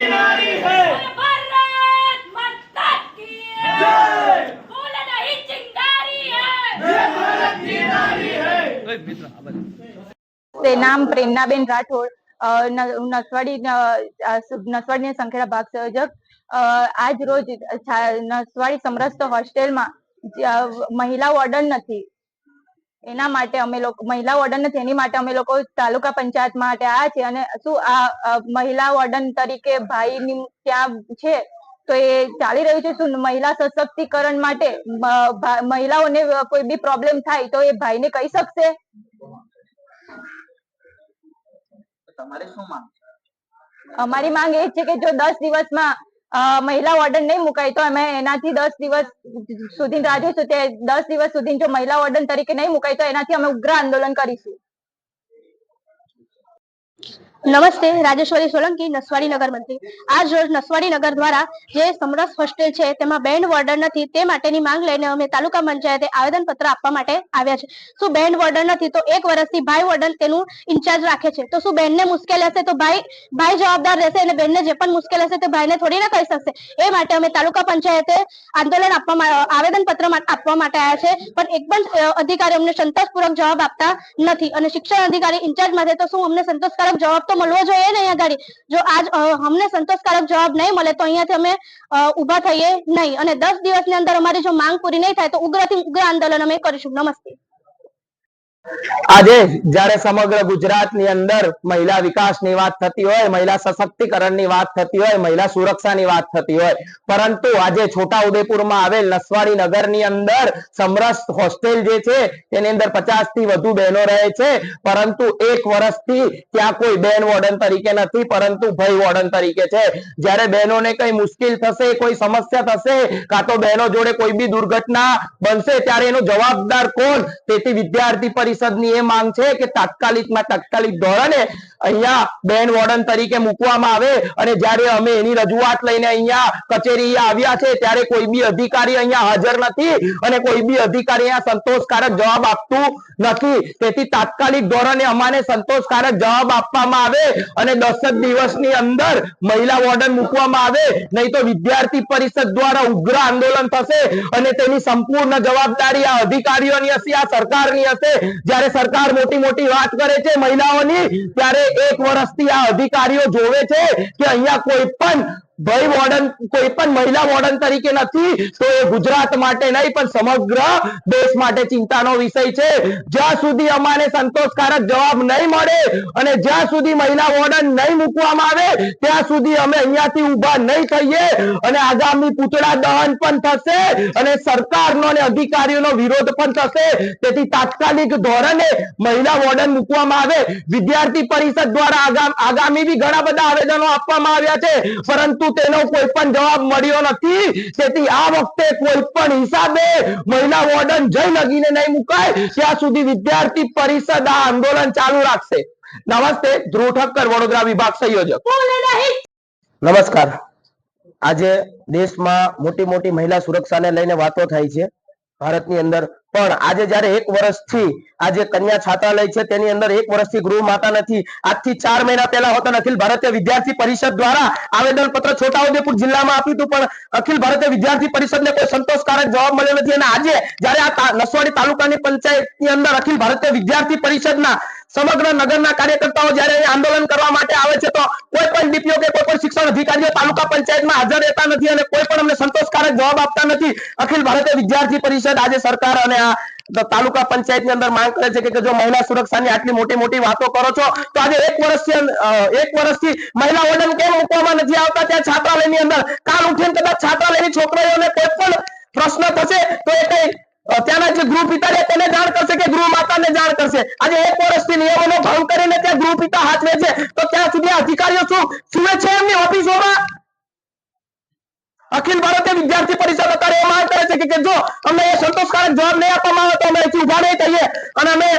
नारी है भारत माता की जय। फूल नहीं चिंगारी है ये भारत की नारी है। તે નામ પ્રેરણાબેન રાઠોડ, નસવાડી સંખેડા ભાગ સંયોજક। આજ રોજ નસવાડી સમરસ્ત હોસ્ટેલમાં મહિલા વોર્ડન નથી, એના માટે અમે લોકો મહિલા વોર્ડન નથી એની માટે અમે લોકો તાલુકા પંચાયત માટે આવ્યા છે। અને શું આ મહિલા વોર્ડન તરીકે ભાઈની ત્યાં છે તો એ ચાલી રહ્યું છે। શું મહિલા સશક્તિકરણ માટે મહિલાઓને કોઈ બી પ્રોબ્લેમ થાય તો એ ભાઈને કહી શકશે? અમારી માંગ એ છે કે જો 10 દિવસમાં મહિલા વોર્ડન નહીં મુકાય તો અમે એનાથી 10 દિવસ સુધી રાહ જોઈશું। તે 10 દિવસ સુધી જો મહિલા વોર્ડન તરીકે નહીં મુકાય તો એનાથી અમે ઉગ્ર આંદોલન કરીશું। નમસ્તે, રાજેશ્વરી સોલંકી, નસવાડી નગર મંત્રી। આજ રોજ નસવાડી નગર દ્વારા જે સમરસ હોસ્ટેલ છે તેમાં બેન્ડ વોર્ડન નથી તે માટેની માંગ લઈને અમે તાલુકા પંચાયતે આવેદનપત્ર આપવા માટે આવ્યા છે। શું બેન્ડ વોર્ડન નથી તો 1 વર્ષથી ભાઈ વોર્ડન તેનું ઇન્ચાર્જ રાખે છે, તો શું બેનને મુશ્કેલ હશે તો ભાઈ જવાબદાર રહેશે અને બેનને જે પણ મુશ્કેલ હશે તે ભાઈને થોડી ના કહી શકશે। એ માટે અમે તાલુકા પંચાયતે આવેદનપત્ર આપવા માટે આવ્યા છે, પણ એક પણ અધિકારી અમને સંતોષપૂર્વક જવાબ આપતા નથી અને શિક્ષણ અધિકારી ઇન્ચાર્જ માટે તો શું અમને સંતોષકારક જવાબ તો મળવો જોઈએ ને। અહીંયા ગાડી જો આજ અમને સંતોષકારક જવાબ નહીં મળે તો અહીંયાથી અમે ઉભા થઈએ નહીં અને 10 દિવસની અંદર અમારી જો માંગ પૂરી નહીં થાય તો ઉગ્રથી ઉગ્ર આંદોલન અમે કરીશું। નમસ્તે। આજે જ્યારે સમગ્ર ગુજરાતની અંદર મહિલા વિકાસની વાત થતી હોય, મહિલા સશક્તિકરણની વાત થતી હોય, મહિલા સુરક્ષાની વાત થતી હોય, પરંતુ આજે છોટાઉદેપુરમાં આવેલ નસવાડી નગરની અંદર સમરસ હોસ્ટેલ જે છે તેની અંદર 50 થી વધુ બહેનો રહે છે, પરંતુ 1 વર્ષથી ત્યાં કોઈ બેન વોર્ડન તરીકે નથી પરંતુ ભાઈ વોર્ડન તરીકે છે। જ્યારે બહેનોને કઈ મુશ્કેલ થશે, કોઈ સમસ્યા થશે, કાં તો બહેનો જોડે કોઈ બી દુર્ઘટના બનશે ત્યારે એનો જવાબદાર કોણ? તેથી વિદ્યાર્થી પરિષદની એ માંગ છે કે તાત્કાલિક ધોરણે અહીંયા બેન વોર્ડન તરીકે મૂકવામાં આવે। અને જ્યારે અમે એની રજૂઆત લઈને અહીંયા કચેરી આવ્યા છે ત્યારે કોઈ બી અધિકારી અહીંયા હાજર નથી અને કોઈ બી અધિકારી અહીંયા સંતોષકારક જવાબ આપતું નથી। તેથી તાત્કાલિક ધોરણે અમાને સંતોષકારક જવાબ આપવામાં આવે અને 10 દિવસની અંદર મહિલા વોર્ડન મૂકવામાં આવે, નહીં તો વિદ્યાર્થી પરિષદ દ્વારા ઉગ્ર આંદોલન થશે અને તેની સંપૂર્ણ જવાબદારી આ અધિકારીઓની હશે, આ સરકારની હશે। જ્યારે સરકાર મોટી વાત કરે છે મહિલાઓની, ત્યારે 1 વર્ષથી આ અધિકારીઓ જોવે છે કે અહીંયા કોઈ પણ ભાઈ વોર્ડન, કોઈ પણ મહિલા વોર્ડન તરીકે નથી, તો એ ગુજરાત માટે નહીં પણ સમગ્ર દેશ માટે ચિંતાનો વિષય છે। જ્યાં સુધી અમાને સંતોષકારક જવાબ નહીં મળે અને જ્યાં સુધી મહિલા વોર્ડન નહીં મૂકવામાં આવે ત્યાં સુધી અમે અહીંયાથી ઊભા નહીં થઈએ અને આગામી પૂતળા દહન પણ થશે અને સરકારનો અને અધિકારીઓનો વિરોધ પણ થશે। તેથી તાત્કાલિક ધોરણે મહિલા વોર્ડન મૂકવામાં આવે। વિદ્યાર્થી પરિષદ દ્વારા આગામી બી ઘણા બધા આવેદનો આપવામાં આવ્યા છે, પરંતુ તેનો કોઈ પણ જવાબ મળ્યો નથી। તેથી આ વખતે કોઈ પણ હિસાબે મહિલા વોર્ડન જય લગીને નહીં મુકાય ત્યાં સુધી વિદ્યાર્થી પરિષદ આ આંદોલન ચાલુ રાખશે। નમસ્તે, ધ્રુવ ઠક્કર, વડોદરા વિભાગ સંયોજક। નમસ્કાર। આજે દેશમાં મોટી મહિલા સુરક્ષાને લઈને વાતો થાય છે ભારતની અંદર, પણ આજે જ્યારે 1 વર્ષથી આજે કન્યા છાત્રાલય છે તેની અંદર 1 વર્ષથી ગૃહ માતા નથી। આજથી 4 મહિના પહેલા હોતા અખિલ ભારતીય વિદ્યાર્થી પરિષદ દ્વારા આવેદન પત્ર છોટાઉદેપુર જિલ્લામાં આપ્યું હતું, પણ અખિલ ભારતીય વિદ્યાર્થી પરિષદને કોઈ સંતોષકારક જવાબ મળ્યો નથી। અને આજે જ્યારે આ નસવાડી તાલુકાની પંચાયતની અંદર અખિલ ભારતીય વિદ્યાર્થી પરિષદના સમગ્ર નગરના કાર્યકર્તાઓ જ્યારે આંદોલન કરવા માટે આવે છે તો કોઈ પણ ડીપીઓ કે કોઈ પણ શિક્ષણ અધિકારીઓ તાલુકા પંચાયતમાં હાજર રહેતા નથી અને કોઈ પણ અમને સંતોષકારક જવાબ આપતા નથી। અખિલ ભારતીય વિદ્યાર્થી પરિષદ આજે સરકાર અને આ તાલુકા પંચાયતની અંદર માંગ કરે છે કે જો મહિલા સુરક્ષાની આટલી મોટી વાતો કરો છો તો આજે 1 વર્ષથી મહિલા વોર્ડન કેમ મૂકવામાં નથી આવતા ત્યાં છાત્રાલયની અંદર? કાલ ઉઠીને કદાચ છાત્રાલયની છોકરીઓને કોઈ પણ પ્રશ્ન થશે તો એ કઈ ત્યાંના જે ગૃહ પિતા છે તેને જાણ કરશે કે ગૃહ માતાને જાણ કરશે? આજે 1 વર્ષથી નિયમોનો ભંગ કરીને ત્યાં ગૃહ પિતા હાથવે છે તો ત્યાં સુધી અધિકારીઓ સુવે છે એમની ઓફિસોમાં? અખિલ ભારતીય વિદ્યાર્થી પરિષદ અત્યારે એ માંગ કરે છે કે જો અમને એ સંતોષકારક જવાબ નહીં આપવામાં આવે તો અમે અહીંથી ઉભા નહીં થઈએ અને અમે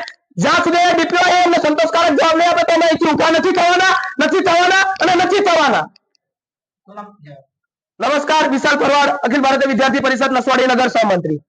જ્યાં સુધી ડીપીઓ અમને સંતોષકારક જવાબ નહીં આપે તો અમે અહીંથી ઉભા નથી થવાના અને નથી થવાના। નમસ્કાર, વિશાલ ભરવાડ, અખિલ ભારતીય વિદ્યાર્થી પરિષદ નસવાડી નગર સહમંત્રી।